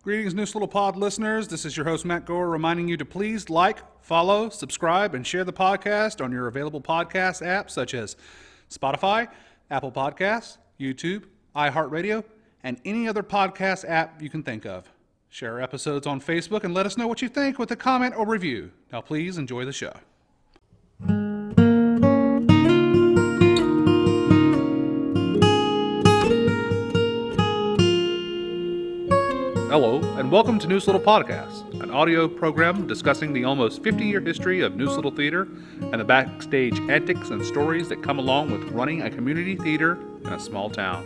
Greetings, Neuse Little Pod listeners. This is your host, Matt Gore, reminding you to please like, follow, subscribe, and share the podcast on your available podcast apps such as Spotify, Apple Podcasts, YouTube, iHeartRadio, and any other podcast app you can think of. Share our episodes on Facebook and let us know what you think with a comment or review. Now, please enjoy the show. Hello, and welcome to Neuse Little Podcast, an audio program discussing the almost 50-year history of Neuse Little Theater and the backstage antics and stories that come along with running a community theater in a small town.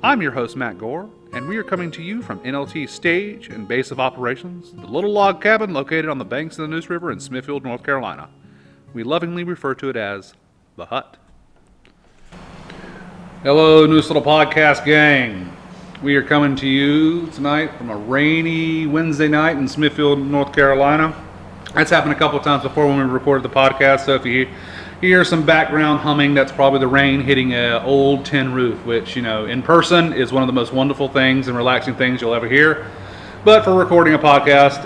I'm your host, Matt Gore, and we are coming to you from NLT's stage and base of operations, the little log cabin located on the banks of the Neuse River in Smithfield, North Carolina. We lovingly refer to it as the Hut. Hello, Neuse Little Podcast gang. We are coming to you tonight from a rainy Wednesday night in Smithfield, North Carolina. That's happened a couple of times before when we recorded the podcast, so if you hear some background humming, that's probably the rain hitting an old tin roof, which, you know, in person is one of the most wonderful things and relaxing things you'll ever hear. But for recording a podcast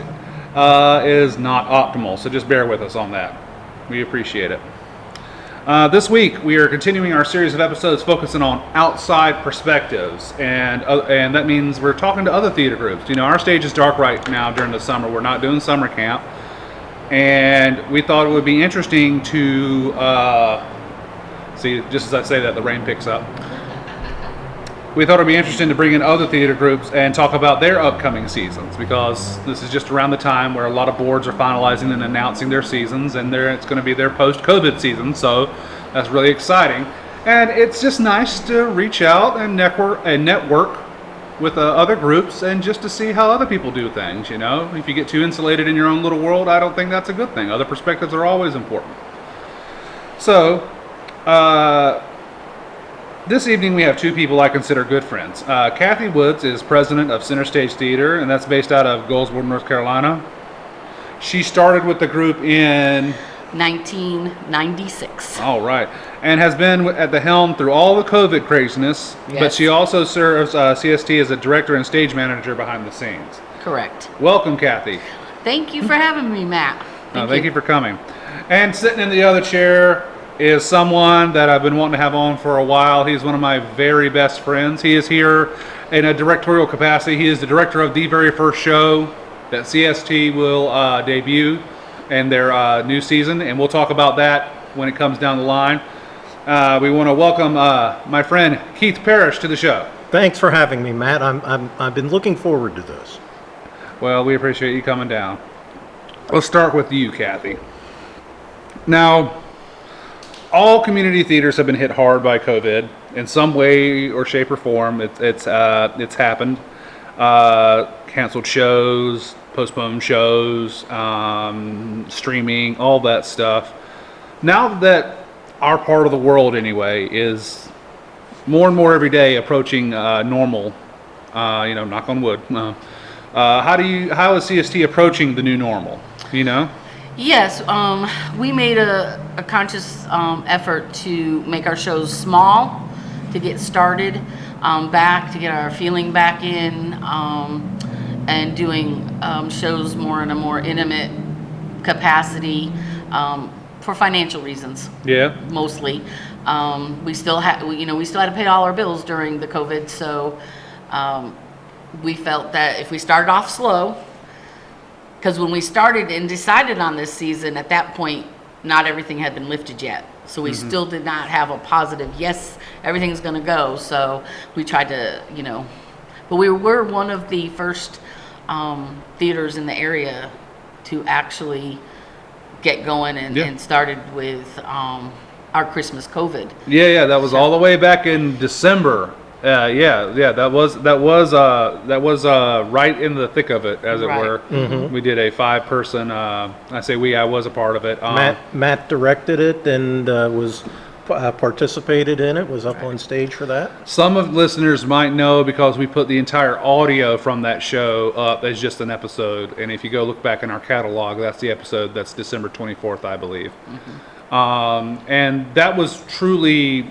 is not optimal, so just bear with us on that. We appreciate it. This week, we are continuing our series of episodes focusing on outside perspectives, and that means we're talking to other theater groups. You know, our stage is dark right now during the summer. We're not doing summer camp, and we thought it would be interesting to see, just as I say that, the rain picks up. We thought it would be interesting to bring in other theater groups and talk about their upcoming seasons, because this is just around the time where a lot of boards are finalizing and announcing their seasons, and it's going to be their post-COVID season, so that's really exciting. And it's just nice to reach out and network with other groups and just to see how other people do things, you know. If you get too insulated in your own little world, I don't think that's a good thing. Other perspectives are always important. So, this evening we have two people I consider good friends. Cathy Woods is president of Center Stage Theater, and that's based out of Goldsboro, North Carolina. She started with the group in 1996. All right, and has been at the helm through all the COVID craziness. Yes. But she also serves CST as a director and stage manager behind the scenes. Correct. Welcome, Cathy. Thank you for having me, Matt. Thank you for coming. And sitting in the other chair is someone that I've been wanting to have on for a while. He's one of my very best friends. He is here in a directorial capacity. He is the director of the very first show that CST will debut in their new season, and we'll talk about that when it comes down the line. We want to welcome my friend Keith Parrish to the show. Thanks for having me, Matt. I've been looking forward to this. Well, we appreciate you coming down. Let's start with you, Cathy. Now, all community theaters have been hit hard by COVID in some way or shape or form. It's happened. Canceled shows, postponed shows, streaming, all that stuff. Now that our part of the world, anyway, is more and more every day approaching normal, knock on wood. How is CST approaching the new normal? You know? Yes, we made a conscious effort to make our shows small, to get started back, to get our feeling back in, and doing shows in a more intimate capacity for financial reasons. Yeah. Mostly, we still had to pay all our bills during the COVID, so we felt that if we started off slow. Because when we started and decided on this season, at that point, not everything had been lifted yet. So we still did not have a positive, yes, everything's going to go. So we tried to, but we were one of the first theaters in the area to actually get going and started with our Christmas COVID. Yeah, that was all the way back in December. That was right in the thick of it, as it were. Mm-hmm. We did a 5-person. I was a part of it. Matt directed it and was participated in it. Was up on stage for that. Some of listeners might know because we put the entire audio from that show up as just an episode. And if you go look back in our catalog, that's the episode. That's December 24th, I believe. Mm-hmm. And that was truly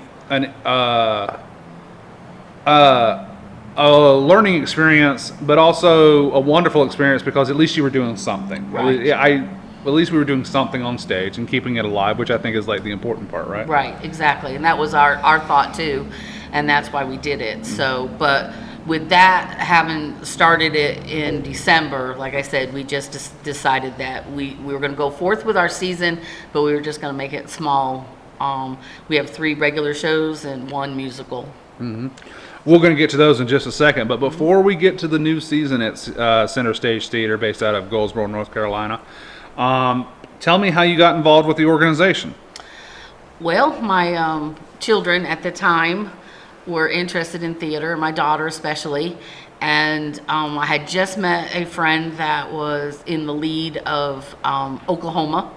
a learning experience, but also a wonderful experience because at least you were doing something. Right. At least we were doing something on stage and keeping it alive, which I think is like the important part, right? Right, exactly. And that was our thought too. And that's why we did it. So, but with that, having started it in December, like I said, we just decided that we were going to go forth with our season, but we were just going to make it small. We have 3 regular shows and 1 musical. We're going to get to those in just a second, but before we get to the new season at Center Stage Theater based out of Goldsboro, North Carolina, tell me how you got involved with the organization. Well, my children at the time were interested in theater, my daughter especially, and I had just met a friend that was in the lead of Oklahoma.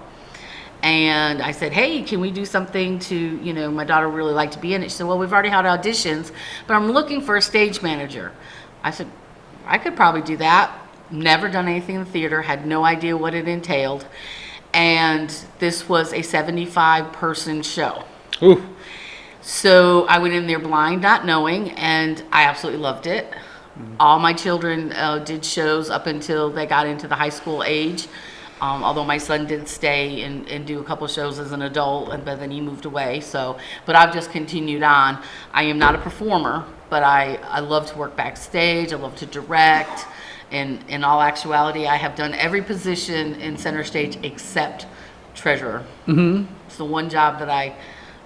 And I said, hey, can we do something to, my daughter really liked to be in it. She said, well, we've already had auditions, but I'm looking for a stage manager. I said, I could probably do that. Never done anything in the theater, had no idea what it entailed. And this was a 75-person show. Ooh. So I went in there blind, not knowing, and I absolutely loved it. All my children did shows up until they got into the high school age. Although my son did stay and do a couple shows as an adult, but then he moved away. But I've just continued on. I am not a performer, but I love to work backstage. I love to direct. And in all actuality, I have done every position in Center Stage except treasurer. It's the one job that I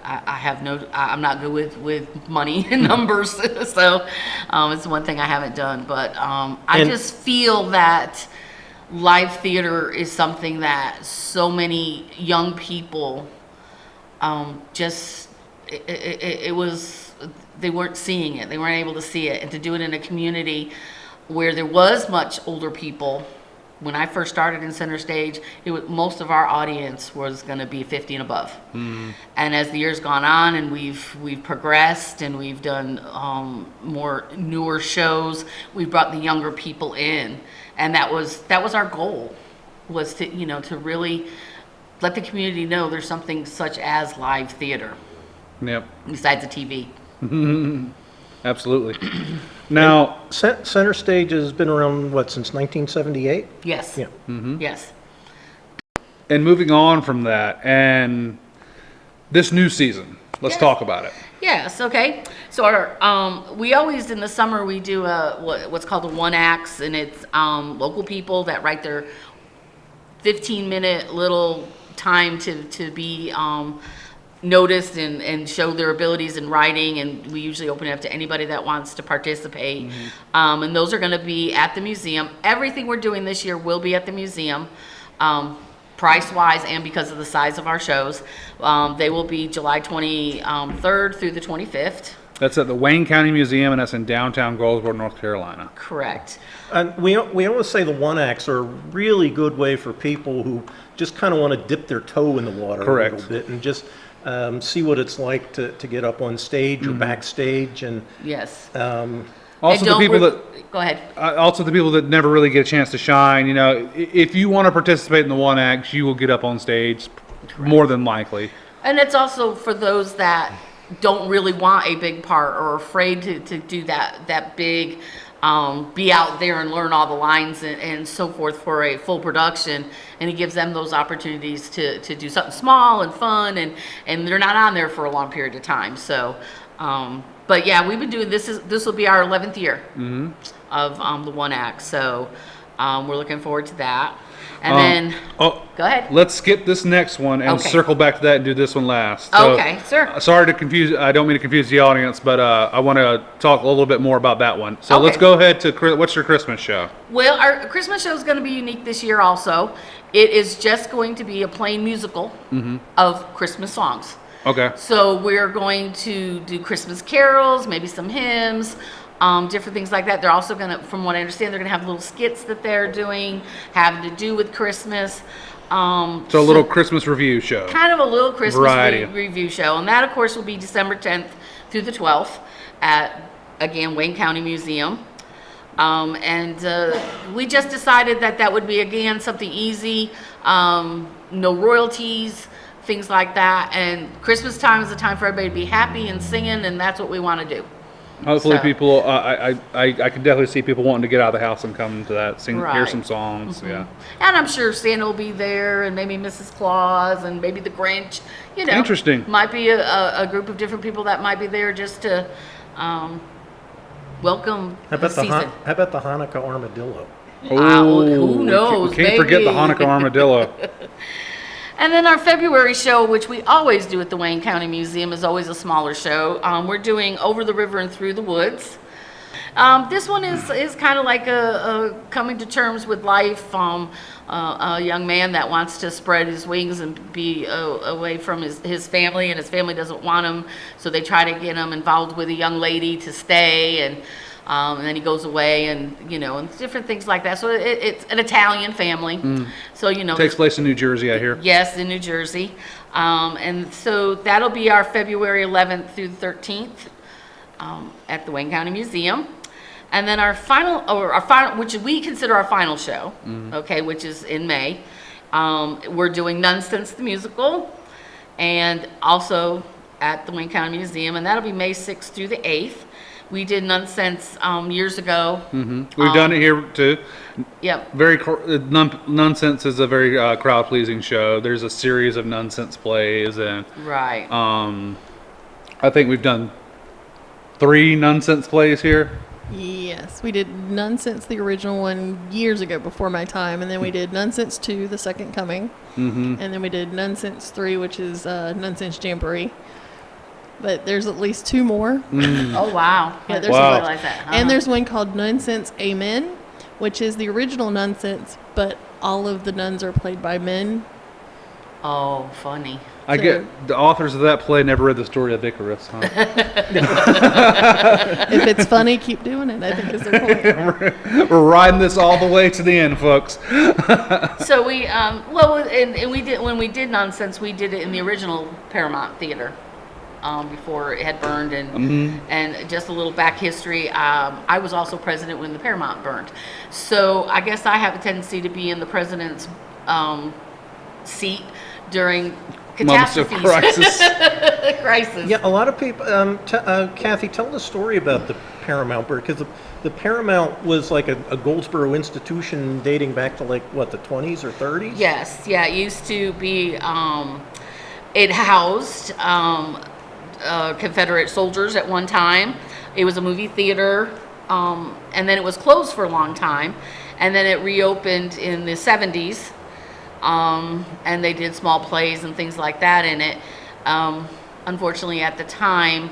have I'm not good with money and numbers. So it's the one thing I haven't done. But I just feel that live theater is something that so many young people they weren't seeing it. They weren't able to see it. And to do it in a community where there was much older people. When I first started in Center Stage, most of our audience was going to be 50 and above. And as the years gone on and we've progressed and we've done more newer shows, we've brought the younger people in. And that was our goal, was to to really let the community know there's something such as live theater. Yep. Besides the TV. Absolutely. Now, Center Stage has been around, since 1978? Yes. Yeah. Yes. and moving on from that, and this new season, let's Yes. talk about it. Yes, okay. So we always, in the summer, we do what's called a one acts, and it's local people that write their 15-minute little time to be noticed and show their abilities in writing, and we usually open it up to anybody that wants to participate. Mm-hmm. And those are going to be at the museum. Everything we're doing this year will be at the museum. Price-wise and because of the size of our shows. They will be July 23rd through the 25th. That's at the Wayne County Museum, and that's in downtown Goldsboro, North Carolina. Correct. And we always say the one acts are a really good way for people who just kind of want to dip their toe in the water Correct. a little bit and just see what it's like to get up on stage or backstage. And Yes. Also, the people that Go ahead. also the people that never really get a chance to shine. You know, if you want to participate in the one act, you will get up on stage, more than likely. And it's also for those that don't really want a big part or are afraid to do that big, be out there and learn all the lines and so forth for a full production. And it gives them those opportunities to do something small and fun, and they're not on there for a long period of time. So, but yeah, we've been doing this will be our 11th year of the one act. So we're looking forward to that. And then, go ahead. Let's skip this next one and Okay. circle back to that and do this one last. So, Okay, sure. Sorry to confuse. I don't mean to confuse the audience, but I want to talk a little bit more about that one. So let's Okay. go ahead to what's your Christmas show? Well, our Christmas show is going to be unique this year also. It is just going to be a plain musical of Christmas songs. Okay. So we're going to do Christmas carols, maybe some hymns, different things like that. They're also going to, from what I understand, they're going to have little skits that they're doing having to do with Christmas. So a little Christmas review show. Kind of a little Christmas Variety. review show. And that, of course, will be December 10th through the 12th at, again, Wayne County Museum. We just decided that would be, again, something easy, no royalties, things like that. And Christmas time is a time for everybody to be happy and singing, and that's what we want to do. Hopefully, So- people. I can definitely see people wanting to get out of the house and come to that, hear Right. some songs. Yeah. And I'm sure Santa will be there, and maybe Mrs. Claus, and maybe the Grinch. You know, Interesting. Might be a group of different people that might be there just to welcome How the about the season. How about the Hanukkah armadillo? Who knows? We can't forget the maybe. Hanukkah armadillo. And then our February show, which we always do at the Wayne County Museum, is always a smaller show. We're doing Over the River and Through the Woods. This one is kind of like a coming to terms with life. A young man that wants to spread his wings and be away from his family, and his family doesn't want him, so they try to get him involved with a young lady to stay, and then he goes away, and and different things like that. So it's an Italian family. So Takes place in New Jersey, I hear. Yes, in New Jersey. And so that'll be our February 11th through the 13th at the Wayne County Museum. And then our final, which we consider our final show, okay, which is in May. We're doing Nonsense the Musical, and also at the Wayne County Museum, and that'll be May 6th through the 8th. We did Nonsense years ago. We've done it here too. Yep. Nonsense is a very crowd pleasing show. There's a series of nonsense plays, and Right. I think we've done 3 nonsense plays here. Yes, we did Nonsense, the original one, years ago before my time, and then we did Nonsense 2, The Second Coming, and then we did Nonsense 3, which is Nonsense Jamboree. But there's at least 2 more. Oh, wow. Yeah, I there's didn't Wow. realize that. And there's one called Nonsense Amen, which is the original Nonsense, but all of the nuns are played by men. Oh, funny. I get the authors of that play never read the story of Icarus, huh? If it's funny, keep doing it, I think is their point. We're riding this all the way to the end, folks. So we, and we did, when we did Nonsense, we did it in the original Paramount Theater before it had burned, and just a little back history. I was also president when the Paramount burned. So I guess I have a tendency to be in the president's seat during Moments of catastrophes. crisis. Crisis. Yeah, a lot of people. Cathy, tell the story about the Paramount Bird, because the Paramount was like a Goldsboro institution dating back to like what, the 20s or 30s. Yes, yeah, it used to be, it housed Confederate soldiers at one time. It was a movie theater, and then it was closed for a long time, and then it reopened in the 70s, and they did small plays and things like that in it. Unfortunately, at the time,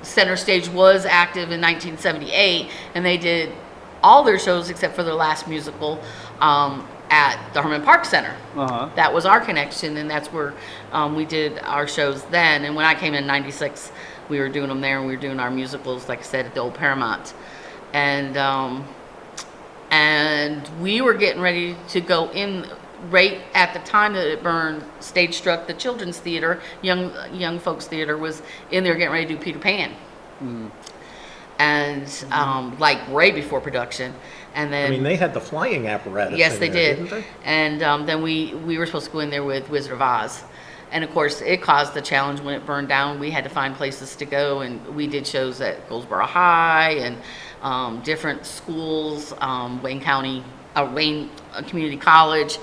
Center Stage was active in 1978, and they did all their shows except for their last musical at the Herman Park Center. That was our connection, and that's where we did our shows then. And when I came in '96, we were doing them there, and we were doing our musicals, like I said, at the old Paramount. And we were getting ready to go in right at the time that it burned. Stage Struck, the children's theater, young folks theater, was in there getting ready to do Peter Pan. And like right before production. And then I mean, they had the flying apparatus. yes, in they there, did. didn't they? And then we were supposed to go in there with Wizard of Oz. And of course, it caused the challenge when it burned down. We had to find places to go, and we did shows at Goldsboro High and different schools, Wayne Community College.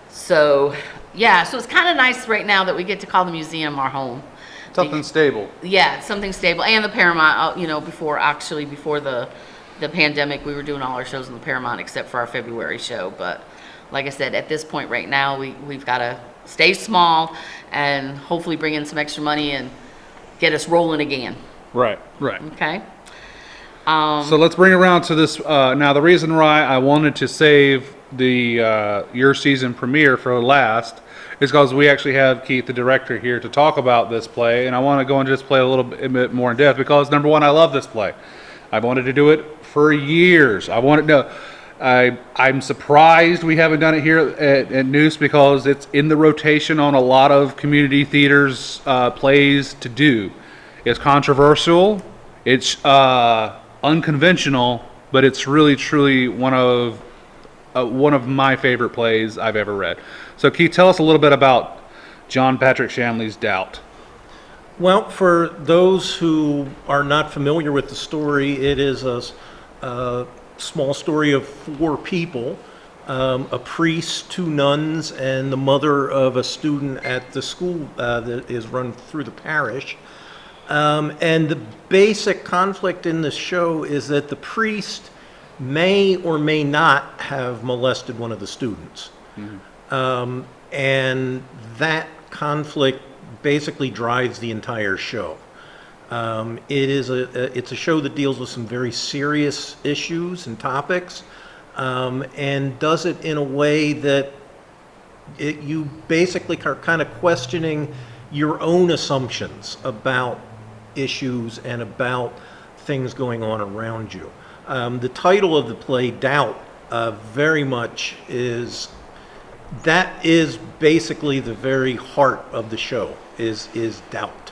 So, yeah, so it's kind of nice right now that we get to call the museum our home. Something stable. Yeah, something stable. And the Paramount, before the pandemic, we were doing all our shows in the Paramount except for our February show. But like I said, at this point right now, we've got to stay small and hopefully bring in some extra money and get us rolling again. Right. Okay? So let's bring it around to this. Now, the reason why I wanted to save the your season premiere for last is because we actually have Keith, the director, here to talk about this play, and I want to go into this play a little bit more in depth because, number one, I love this play. I've wanted to do it for years. I'm surprised we haven't done it here at Neuse because it's in the rotation on a lot of community theaters plays to do. It's controversial. It's unconventional, but it's really, truly one of my favorite plays I've ever read. So, Keith, tell us a little bit about John Patrick Shanley's Doubt. Well, for those who are not familiar with the story, it is a small story of 4 people, a priest, 2 nuns, and the mother of a student at the school that is run through the parish. And the basic conflict in this show is that the priest may or may not have molested one of the students. And that conflict basically drives the entire show. It's a show that deals with some very serious issues and topics, and does it in a way that you basically are kind of questioning your own assumptions about issues and about things going on around you. The title of the play, Doubt, very much is basically the very heart of the show, is doubt.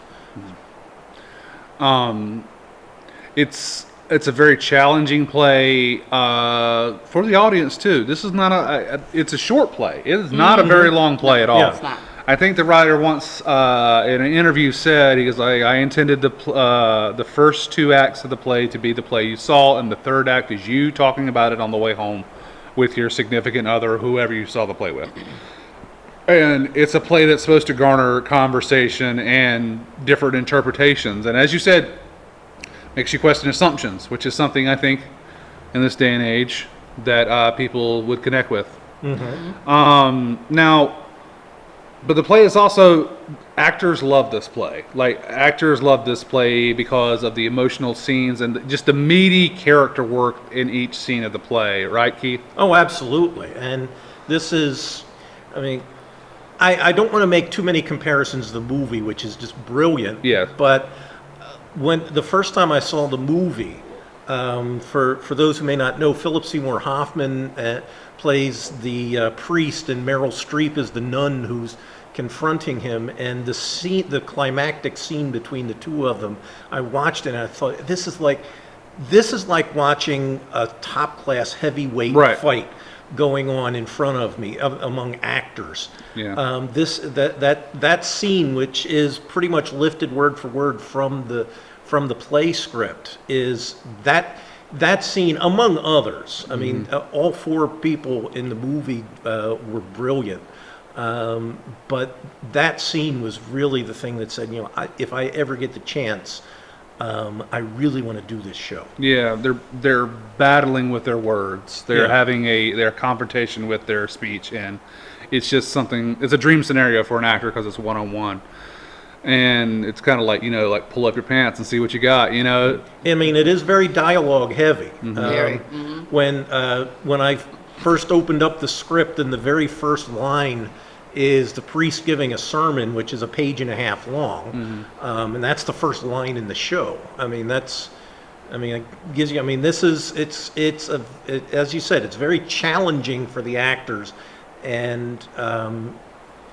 It's a very challenging play for the audience too. This is not it's a short play. It is not a very long play at all. Yeah. It's not. I think the writer once in an interview said, he was like, I intended the first 2 acts of the play to be the play you saw, and the 3rd act is you talking about it on the way home with your significant other, whoever you saw the play with. And it's a play that's supposed to garner conversation and different interpretations. And as you said, makes you question assumptions, which is something I think in this day and age that people would connect with. Now, but the play is also, actors love this play. Like, actors love this play because of the emotional scenes and just the meaty character work in each scene of the play. Right, Keith? Oh, absolutely. And this is, I mean, I don't want to make too many comparisons to the movie, which is just brilliant. Yeah. But when the first time I saw the movie, for those who may not know, Philip Seymour Hoffman plays the priest, and Meryl Streep is the nun who's confronting him. And the climactic scene between the 2 of them, I watched it and I thought, this is like watching a top-class heavyweight fight going on in front of me among actors. Yeah. That scene, which is pretty much lifted word for word from the play script, is that scene, among others. I mean, all 4 people in the movie were brilliant, but that scene was really the thing that said, if I ever get the chance, I really want to do this show. Yeah, they're battling with their words. They're having their confrontation with their speech, and it's just something. It's a dream scenario for an actor because it's one-on-one, and it's kind of like like pull up your pants and see what you got. I mean, it is very dialogue heavy. Very. When I first opened up the script, and the very first line is the priest giving a sermon, which is a 1.5 pages long, and that's the first line in the show. It gives you. This is as you said, it's very challenging for the actors, and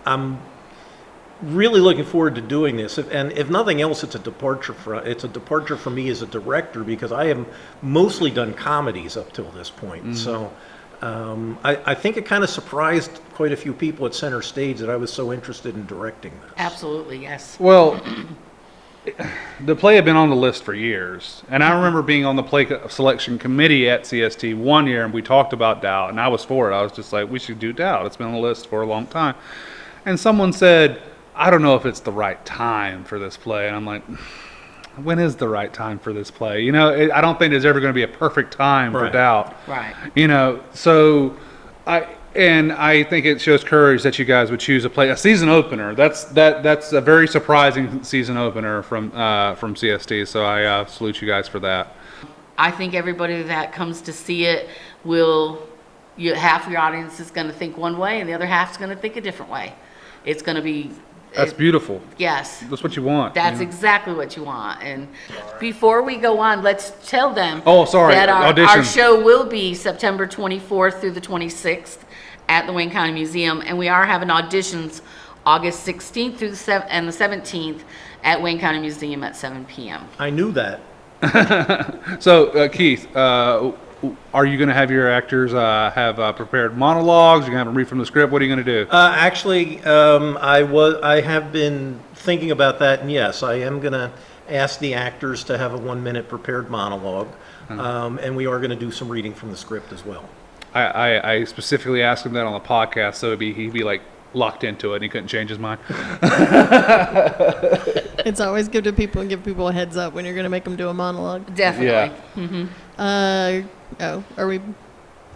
I'm really looking forward to doing this. And if nothing else, it's a departure for me as a director, because I have mostly done comedies up till this point. So. I think it kind of surprised quite a few people at Center Stage that I was so interested in directing this. Absolutely, yes. Well, the play had been on the list for years, and I remember being on the play selection committee at CST one year, and we talked about Doubt, and I was for it. I was just like, we should do Doubt. It's been on the list for a long time. And someone said, I don't know if it's the right time for this play. And I'm like, when is the right time for this play? I don't think there's ever going to be a perfect time for Doubt. Right. So I think it shows courage that you guys would choose a season opener. That's a very surprising season opener from CST. So I salute you guys for that. I think everybody that comes to see it half your audience is going to think one way, and the other half is going to think a different way. It's going to be. That's beautiful. Yes. That's what you want. That's exactly what you want. And before we go on, let's tell them that our show will be September 24th through the 26th at the Wayne County Museum, and we are having auditions August 16th through the 17th at Wayne County Museum at 7 p.m. I knew that. So, Keith, are you going to have your actors have prepared monologues? You're going to have them read from the script? What are you going to do? Actually, I have been thinking about that, and yes, I am going to ask the actors to have a 1-minute prepared monologue, and we are going to do some reading from the script as well. I specifically asked him that on the podcast, so he'd be like locked into it and he couldn't change his mind. It's always good to people and give people a heads up when you're going to make them do a monologue. Definitely. Are we?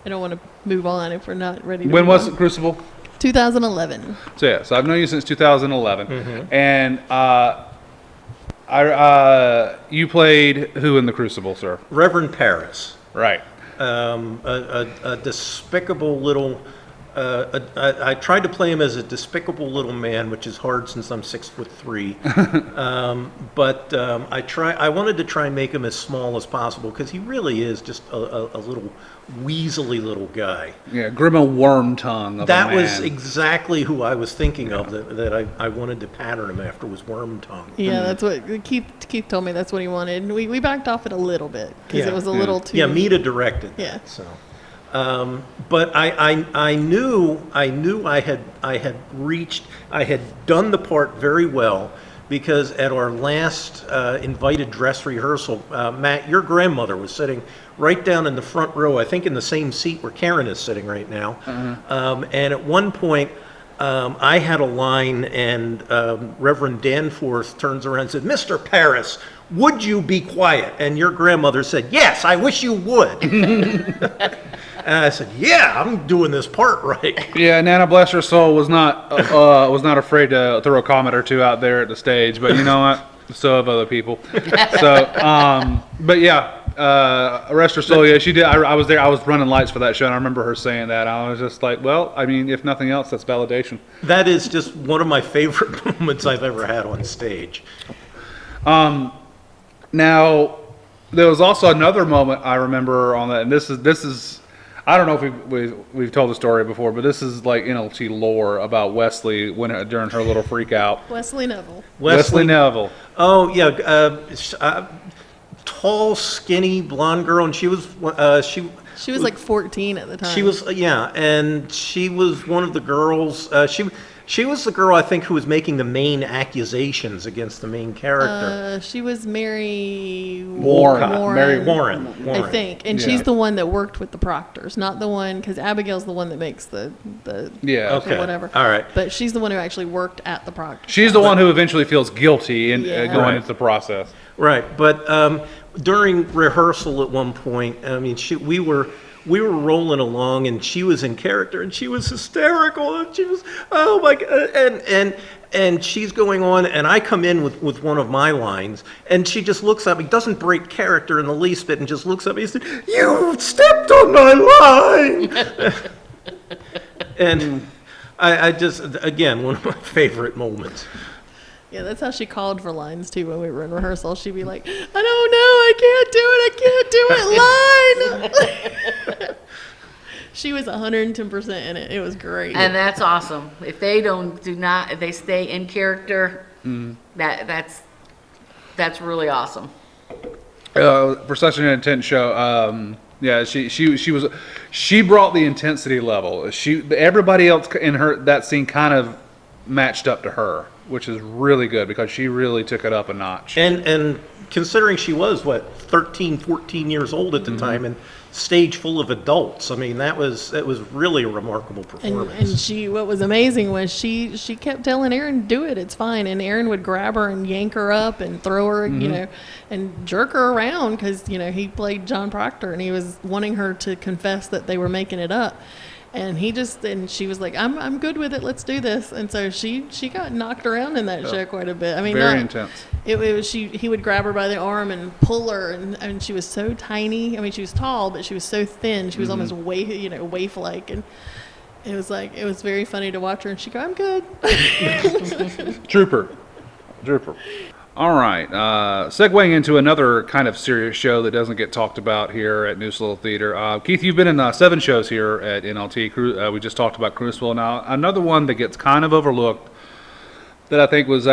I don't want to move on if we're not ready to When move was on. it, Crucible? 2011. So I've known you since 2011, and you played who in the Crucible, sir? Reverend Parrish. Right. A despicable little. I tried to play him as a despicable little man, which is hard since I'm 6'3". But I wanted to try and make him as small as possible because he really is just a little weaselly little guy. Yeah, Grima Worm Tongue. That was exactly who I was thinking of. That I wanted to pattern him after was Worm Tongue. Yeah, that's what Keith told me. That's what he wanted. And we backed off it a little bit because it was a little too. Yeah, Mita directed that. Yeah. So. But I knew I had done the part very well because at our last invited dress rehearsal, Matt, your grandmother was sitting right down in the front row, I think in the same seat where Karen is sitting right now. And at one point, I had a line, and Reverend Danforth turns around and said, "Mr. Parrish, would you be quiet?" And your grandmother said, "Yes, I wish you would." And I said, "Yeah, I'm doing this part right." Yeah, Nana, bless her soul, was not afraid to throw a comment or two out there at the stage, but you know what? So have other people. So, but yeah, rest her soul. Yeah, she did. I was there. I was running lights for that show, and I remember her saying that. I was just like, well, I mean, if nothing else, that's validation. That is just one of my favorite moments I've ever had on stage. Now, there was also another moment I remember on that, and this is. I don't know if we've told the story before, but this is like NLT lore about Wesley during her little freak out. Wesley Neville. Wesley Neville. Oh yeah, tall, skinny, blonde girl, and she was She was like 14 at the time. She was and she was one of the girls. She was the girl I think who was making the main accusations against the main character. She was Mary Warren. Mary Warren. I think, and she's the one that worked with the Proctors, not the one because Abigail's the one that makes the Okay. whatever. All right. But she's the one who actually worked at the Proctors. She's the one who eventually feels guilty in Yeah. going Right. into the process. Right, but during rehearsal at one point, I mean, we were rolling along, and she was in character, and she was hysterical, and she was, oh my god, and she's going on, and I come in with one of my lines, and she just looks at me, doesn't break character in the least bit, and just looks at me and says, "You stepped on my line," and I just, again, one of my favorite moments. Yeah, that's how she called for lines too when we were in rehearsal. She'd be like, "I don't know, I can't do it, line." She was 110% in it. It was great. And that's awesome. If they if they stay in character, that's really awesome. For such an intense show, yeah, she brought the intensity level. Everybody else in that scene kind of matched up to her, which is really good because she really took it up a notch. And considering she was 13, 14 years old at the time, and stage full of adults, I mean that was really a remarkable performance. And what was amazing was she kept telling Aaron, "Do it, it's fine." And Aaron would grab her and yank her up and throw her, and jerk her around because he played John Proctor and he was wanting her to confess that they were making it up. And she was like, I'm good with it. Let's do this. And so she got knocked around in that show quite a bit. I mean, very intense. It was he would grab her by the arm and pull her, and she was so tiny. I mean, she was tall, but she was so thin. She was almost waif-like, and it was very funny to watch her. And she go, "I'm good." Trooper. All right. Segueing into another kind of serious show that doesn't get talked about here at Neuse Little Theater. Keith, you've been in 7 shows here at NLT. We just talked about Crucible. Now, another one that gets kind of overlooked that I think was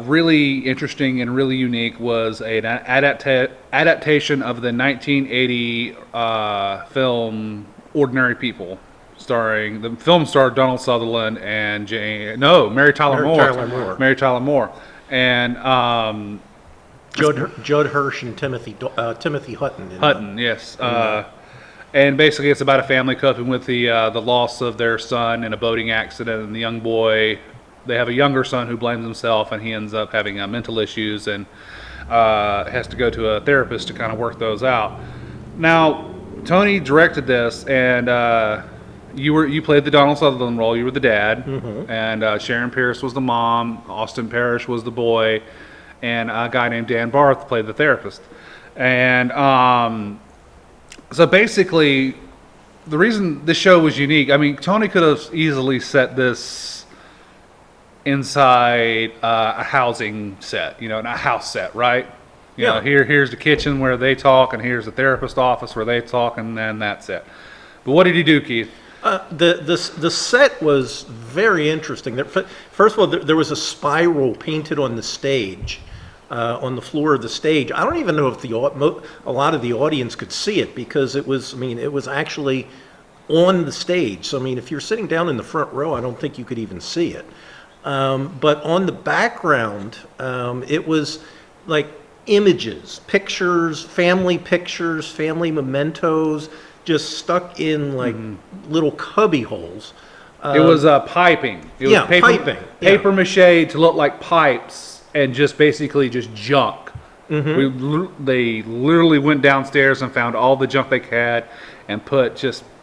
really interesting and really unique was an adaptation of the 1980 film Ordinary People, the film starred Donald Sutherland and Mary Tyler Moore. Mary Tyler Moore. And Judd Hirsch and Timothy Hutton. Hutton, yes. And basically it's about a family coping with the loss of their son in a boating accident, and the young boy, they have a younger son who blames himself, and he ends up having mental issues and has to go to a therapist to kind of work those out. Now, Tony directed this, and you played the Donald Sutherland role. You were the dad, and Sharon Pierce was the mom. Austin Parrish was the boy, and a guy named Dan Barth played the therapist. And so basically, the reason this show was unique, I mean, Tony could have easily set this inside a housing set, a house set, right? You know, here's the kitchen where they talk, and here's the therapist office where they talk, and then that's it. But what did you do, Keith? The set was very interesting. First of all, there was a spiral painted on the stage, on the floor of the stage. I don't even know if a lot of the audience could see it, because it was actually on the stage. So, if you're sitting down in the front row, I don't think you could even see it. But on the background, it was like images, pictures, family mementos, just stuck in like little cubby holes. It was piping. It was piping. Paper mache to look like pipes, and just basically just junk. They literally went downstairs and found all the junk they had and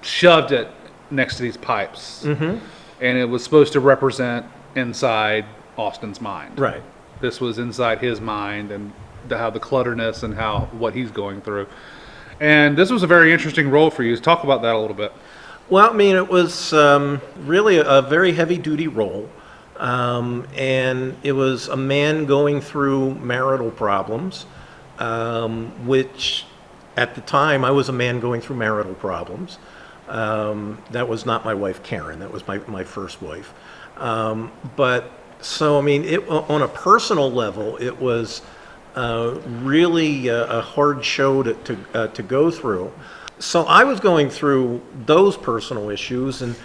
shoved it next to these pipes. And it was supposed to represent inside Austin's mind. Right. This was inside his mind, and how the clutterness and what he's going through. And this was a very interesting role for you. Talk about that a little bit. Well, it was really a very heavy-duty role, and it was a man going through marital problems, which at the time I was a man going through marital problems. That was not my wife Karen. That was my first wife. But so on a personal level, it was really a hard show to go through. So I was going through those personal issues, and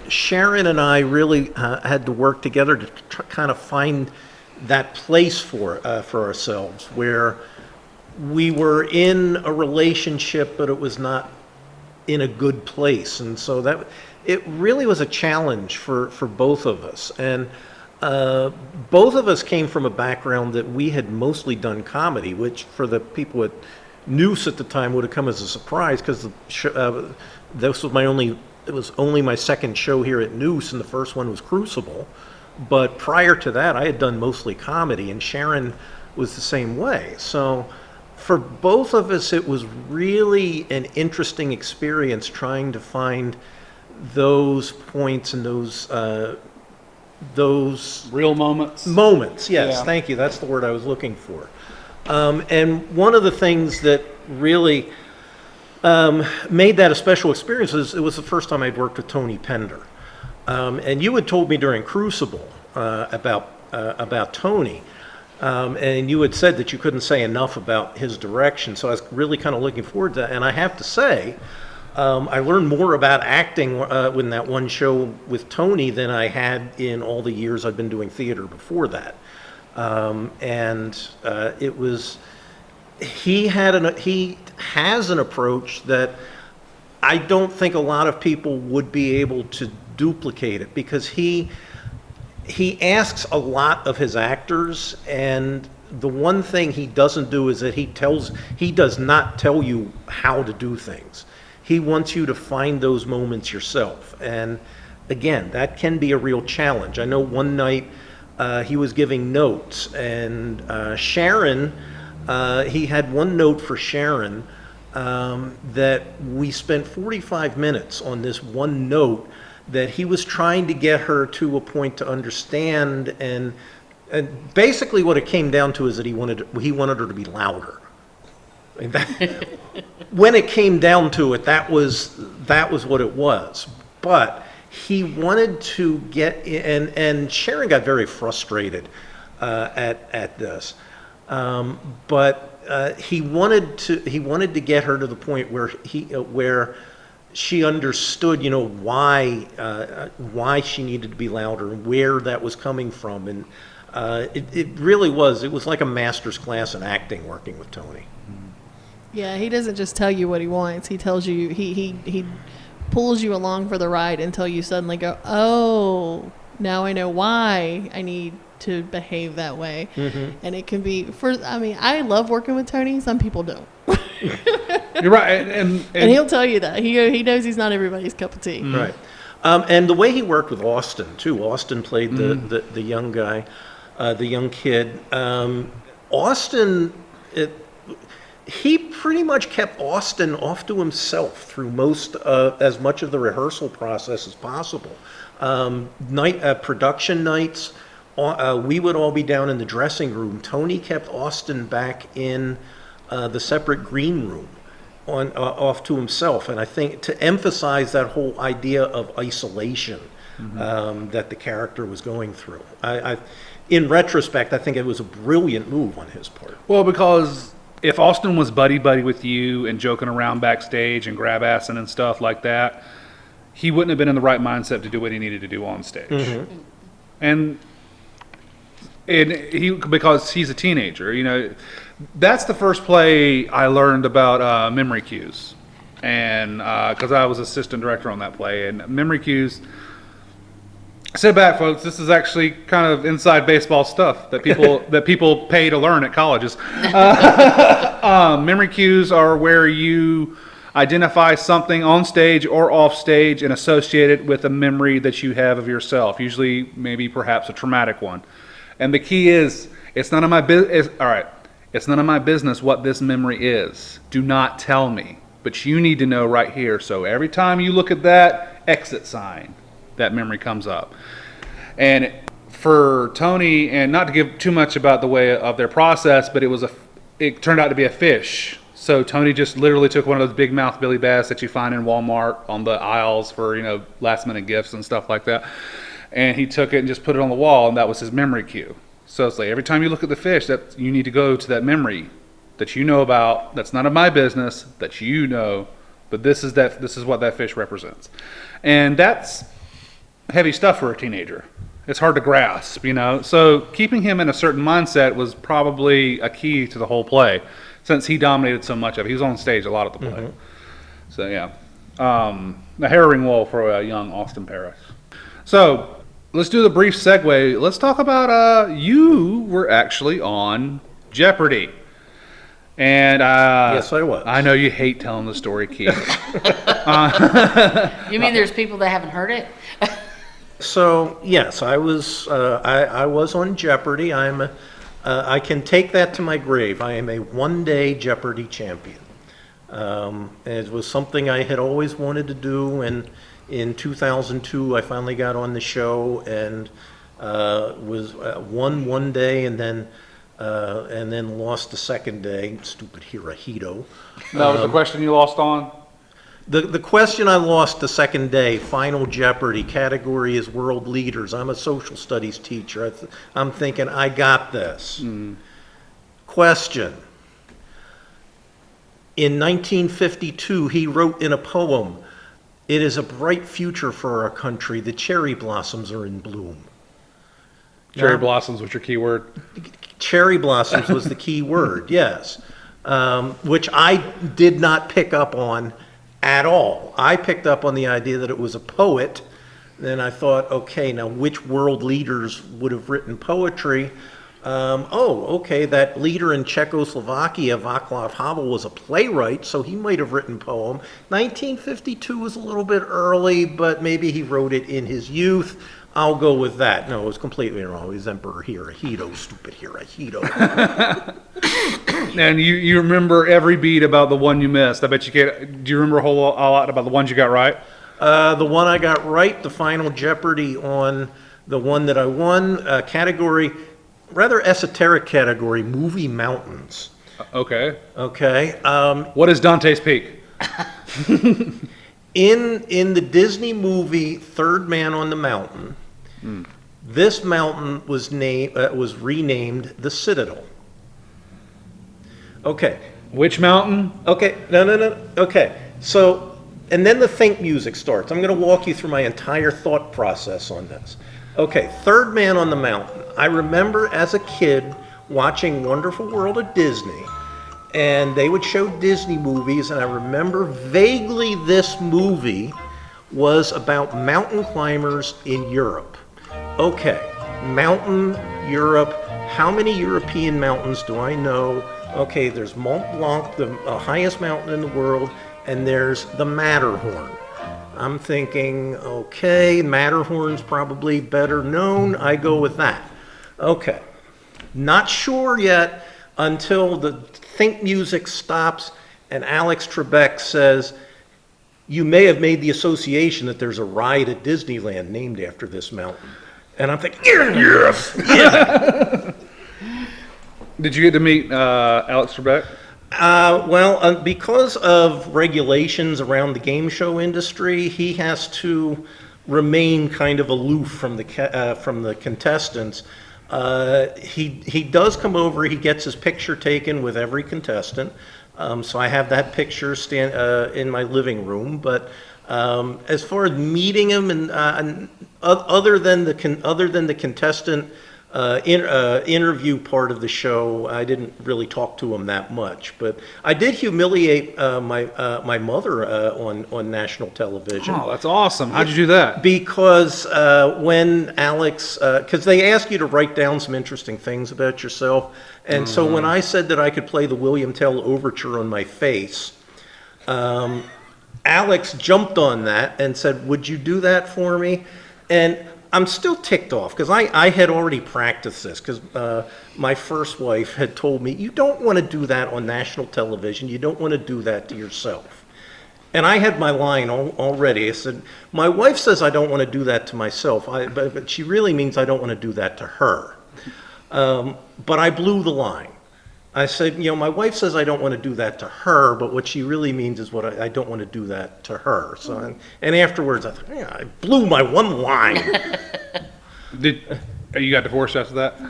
Sharon and I really had to work together to kind of find that place for ourselves, where we were in a relationship, but it was not in a good place. And so it really was a challenge for both of us. And both of us came from a background that we had mostly done comedy, which for the people at Neuse at the time would have come as a surprise, because it was only my second show here at Neuse, and the first one was Crucible. But prior to that, I had done mostly comedy, and Sharon was the same way. So for both of us, it was really an interesting experience trying to find those points and those real moments. Yes, Yeah. Thank you. That's the word I was looking for. And one of the things that really made that a special experience is it was the first time I'd worked with Tony Pender. And you had told me during Crucible about Tony, and you had said that you couldn't say enough about his direction. So I was really kind of looking forward to that. And I have to say, I learned more about acting in that one show with Tony than I had in all the years I've been doing theater before that. It was, he has an approach that I don't think a lot of people would be able to duplicate it, because he asks a lot of his actors, and the one thing he doesn't do is that he does not tell you how to do things. He wants you to find those moments yourself. And again, that can be a real challenge. I know one night he was giving notes, and Sharon, he had one note for Sharon that we spent 45 minutes on this one note that he was trying to get her to a point to understand, and basically what it came down to is that he wanted her to be louder. When it came down to it, that was what it was. But he wanted to get in, and Sharon got very frustrated at this, but he wanted to get her to the point where she understood, why she needed to be louder and where that was coming from, and it really was. It was like a master's class in acting working with Tony. Yeah, he doesn't just tell you what he wants. He tells you, he pulls you along for the ride until you suddenly go, oh, now I know why I need to behave that way. Mm-hmm. And it can be, I love working with Tony. Some people don't. You're right. And he'll tell you that. He knows he's not everybody's cup of tea. Mm-hmm. Right. And the way he worked with Austin, too. Austin played the young guy, the young kid. Austin... He pretty much kept Austin off to himself through as much of the rehearsal process as possible. Production nights, we would all be down in the dressing room. Tony kept Austin back in the separate green room, off to himself. And I think to emphasize that whole idea of isolation that the character was going through. In retrospect, I think it was a brilliant move on his part. Well, because if Austin was buddy-buddy with you and joking around backstage and grab-assing and stuff like that, he wouldn't have been in the right mindset to do what he needed to do on stage. Mm-hmm. And because he's a teenager, that's the first play I learned about memory cues. And because I was assistant director on that play, and memory cues... Sit back, folks. This is actually kind of inside baseball stuff that people pay to learn at colleges. Memory cues are where you identify something on stage or off stage and associate it with a memory that you have of yourself. Usually, maybe perhaps a traumatic one. And the key is, it's none of my business. All right, it's none of my business what this memory is. Do not tell me, but you need to know right here. So every time you look at that exit sign, that memory comes up. And for Tony, and not to give too much about the way of their process, but it turned out to be a fish. So Tony just literally took one of those big mouth Billy Bass that you find in Walmart on the aisles for last minute gifts and stuff like that, and he took it and just put it on the wall, and that was his memory cue. So it's like every time you look at the fish, that you need to go to that memory that you know about. That's none of my business. That but this is what that fish represents, and that's heavy stuff for a teenager. It's hard to grasp, So keeping him in a certain mindset was probably a key to the whole play, since he dominated so much of it. He was on stage a lot of the play. Mm-hmm. So yeah, a harrowing role for a young Austin Parrish. So let's do the brief segue. Let's talk about you were actually on Jeopardy. And yes, I was. I know you hate telling the story, Keith. You mean there's people that haven't heard it? So yes, I was on Jeopardy. I can take that to my grave. I am a one-day Jeopardy champion. It was something I had always wanted to do, and in 2002 I finally got on the show and won one day, and then lost the second day. Stupid Hirohito. That was the question you lost on? The question I lost the second day, Final Jeopardy, category is world leaders. I'm a social studies teacher. I'm thinking, I got this. Mm. Question. In 1952, he wrote in a poem, "It is a bright future for our country. The cherry blossoms are in bloom." Cherry blossoms was your key word? Cherry blossoms was the key word, yes. Which I did not pick up on at all. I picked up on the idea that it was a poet. Then I thought, okay, now which world leaders would have written poetry? Okay, that leader in Czechoslovakia, Václav Havel, was a playwright, so he might have written poem. 1952 was a little bit early, but maybe he wrote it in his youth. I'll go with that. No, it was completely wrong. It was Emperor Hirohito, stupid Hirohito. And you remember every beat about the one you missed. I bet you can't. Do you remember a lot about the ones you got right? The one I got right, the Final Jeopardy on the one that I won, category, rather esoteric category, movie mountains. Okay. Okay. What is Dante's Peak? In the Disney movie Third Man on the Mountain, this mountain was renamed the Citadel. Okay. Which mountain? Okay. No. Okay. So, and then the think music starts. I'm going to walk you through my entire thought process on this. Okay. Third Man on the Mountain. I remember as a kid watching Wonderful World of Disney, and they would show Disney movies, and I remember vaguely this movie was about mountain climbers in Europe. Okay, mountain, Europe. How many European mountains do I know? Okay, there's Mont Blanc, the highest mountain in the world, and there's the Matterhorn. I'm thinking, okay, Matterhorn's probably better known. I go with that. Okay, not sure yet until the think music stops and Alex Trebek says, you may have made the association that there's a ride at Disneyland named after this mountain. And I'm thinking, yes, yeah. Did you get to meet Alex Trebek? Because of regulations around the game show industry, he has to remain kind of aloof from the contestants. He does come over. He gets his picture taken with every contestant. So I have that picture in my living room. But as far as meeting him, and other than the contestant interview part of the show, I didn't really talk to him that much. But I did humiliate my mother on national television. Oh, that's awesome. How'd you do that? Because when Alex, because they ask you to write down some interesting things about yourself, and so when I said that I could play the William Tell Overture on my face, Alex jumped on that and said, "Would you do that for me?" And I'm still ticked off because I had already practiced this because my first wife had told me, you don't want to do that on national television. You don't want to do that to yourself. And I had my line already. I said, my wife says I don't want to do that to myself, but she really means I don't want to do that to her. But I blew the line. I said, my wife says I don't want to do that to her, but what she really means is I don't want to do that to her. So, and afterwards, I thought, I blew my one line. You got divorced after that?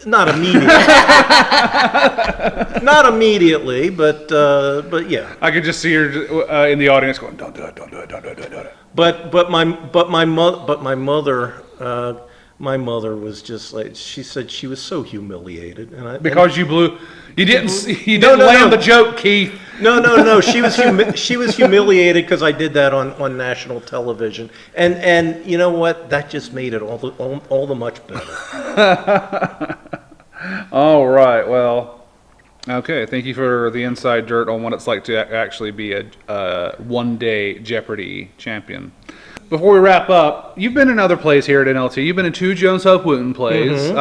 Not immediately. Not immediately, but yeah. I could just see her in the audience going, "Don't do it, don't do it, don't do it, don't do it." But my mother was just like, she said she was so humiliated, Because you didn't land the joke, Keith. No. She was humiliated because I did that on national television, and you know what? That just made it all the much better. All right. Well, okay. Thank you for the inside dirt on what it's like to actually be a one-day Jeopardy champion. Before we wrap up, you've been in other plays here at NLT. You've been in 2 Jones Hope Wooten plays,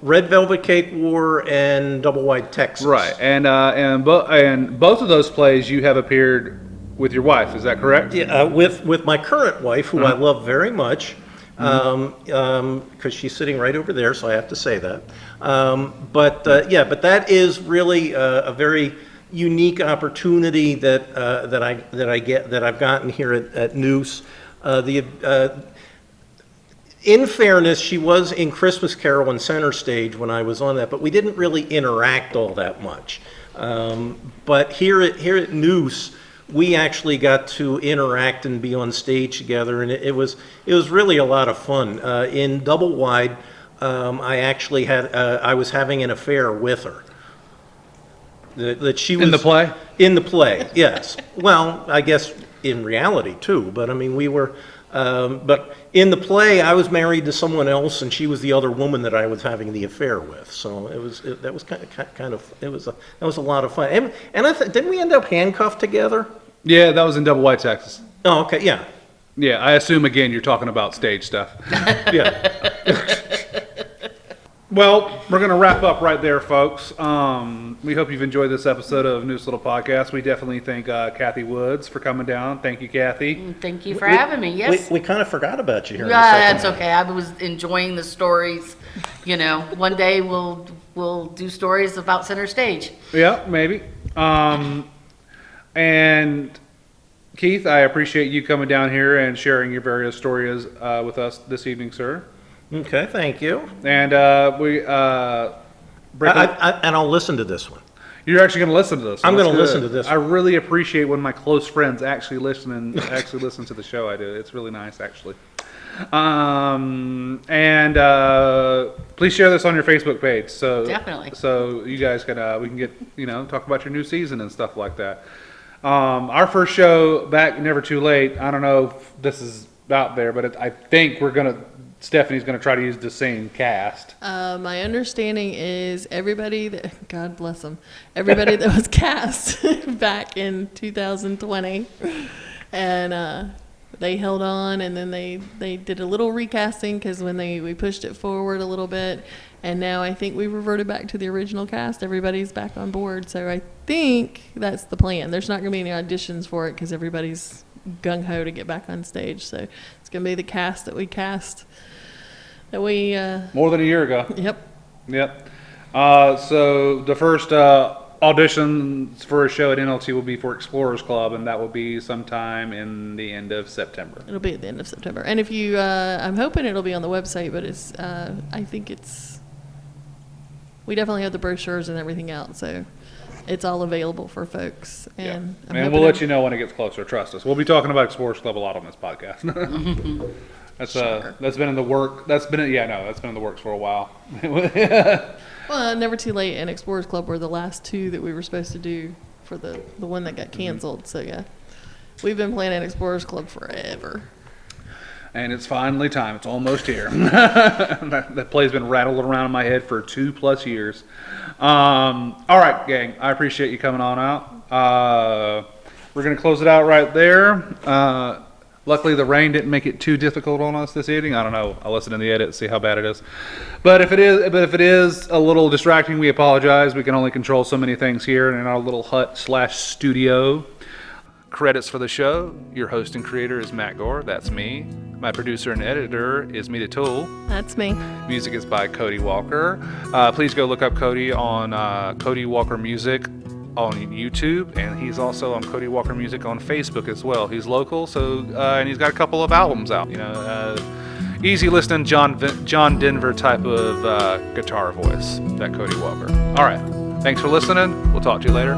Red Velvet Cake War and Double Wide Texas. Right, and both of those plays you have appeared with your wife. Is that correct? Yeah, with my current wife, who I love very much, because she's sitting right over there, so I have to say that. But that is really a very unique opportunity that I've gotten here at Neuse. In fairness, she was in Christmas Carol and Center Stage when I was on that, but we didn't really interact all that much. But here at Neuse, we actually got to interact and be on stage together, and it was really a lot of fun. In Double Wide, I was having an affair with her. That she was in the play? In the play, yes. Well, I guess in reality too, but I mean we were. But in the play, I was married to someone else, and she was the other woman that I was having the affair with. So that was a lot of fun. And didn't we end up handcuffed together? Yeah, that was in Double Wide Texas. Oh, okay, yeah. Yeah, I assume again you're talking about stage stuff. Yeah. Well, we're going to wrap up right there, folks. We hope you've enjoyed this episode of Neuse Little Podcast. We definitely thank Cathy Woods for coming down. Thank you, Cathy. Thank you for having me. Yes. We kind of forgot about you here. Yeah, that's okay. I was enjoying the stories. One day we'll do stories about Center Stage. Yeah, maybe. And Keith, I appreciate you coming down here and sharing your various stories with us this evening, sir. Okay, thank you. And And I'll listen to this one. you're actually going to listen to this. I'm That's gonna good. listen to this I really appreciate when my close friends actually listen to the show I do. It's really nice, actually. And please share this on your Facebook page. So Definitely. So you guys can we can get talk about your new season and stuff like that. Our first show back, Never Too Late. I don't know if this is out there, but I think Stephanie's gonna try to use the same cast. My understanding is everybody that, God bless them, everybody that was cast back in 2020, and they held on, and then they did a little recasting because when we pushed it forward a little bit, and now I think we reverted back to the original cast. Everybody's back on board, so I think that's the plan. There's not going to be any auditions for it because everybody's gung-ho to get back on stage, so it's going to be the cast that we cast. That we More than a year ago. Yep. So the first auditions for a show at NLT will be for Explorers Club, and that will be sometime in the end of September. It'll be at the end of September. And if you, I'm hoping it'll be on the website, but I think we definitely have the brochures and everything out, so it's all available for folks. And yeah. And we'll let you know when it gets closer. Trust us. We'll be talking about Explorers Club a lot on this podcast. That's been in the work. That's been in the works for a while. Well, Never Too Late and Explorers Club were the last two that we were supposed to do for the one that got canceled. So yeah, we've been planning Explorers Club forever. And it's finally time. It's almost here. That play's been rattled around in my head for 2+ years. All right, gang. I appreciate you coming on out. We're going to close it out right there. Luckily, the rain didn't make it too difficult on us this evening. I don't know. I'll listen in the edit and see how bad it is. But if it is a little distracting, we apologize. We can only control so many things here in our little hut/studio. Credits for the show. Your host and creator is Matt Gore. That's me. My producer and editor is Mita Toole. That's me. Music is by Cody Walker. Please go look up Cody on Cody Walker Music on YouTube, and he's also on Cody Walker Music on Facebook as well. He's local, so and he's got a couple of albums out. Easy listening, John Denver type of guitar voice. That Cody Walker. All right, thanks for listening. We'll talk to you later.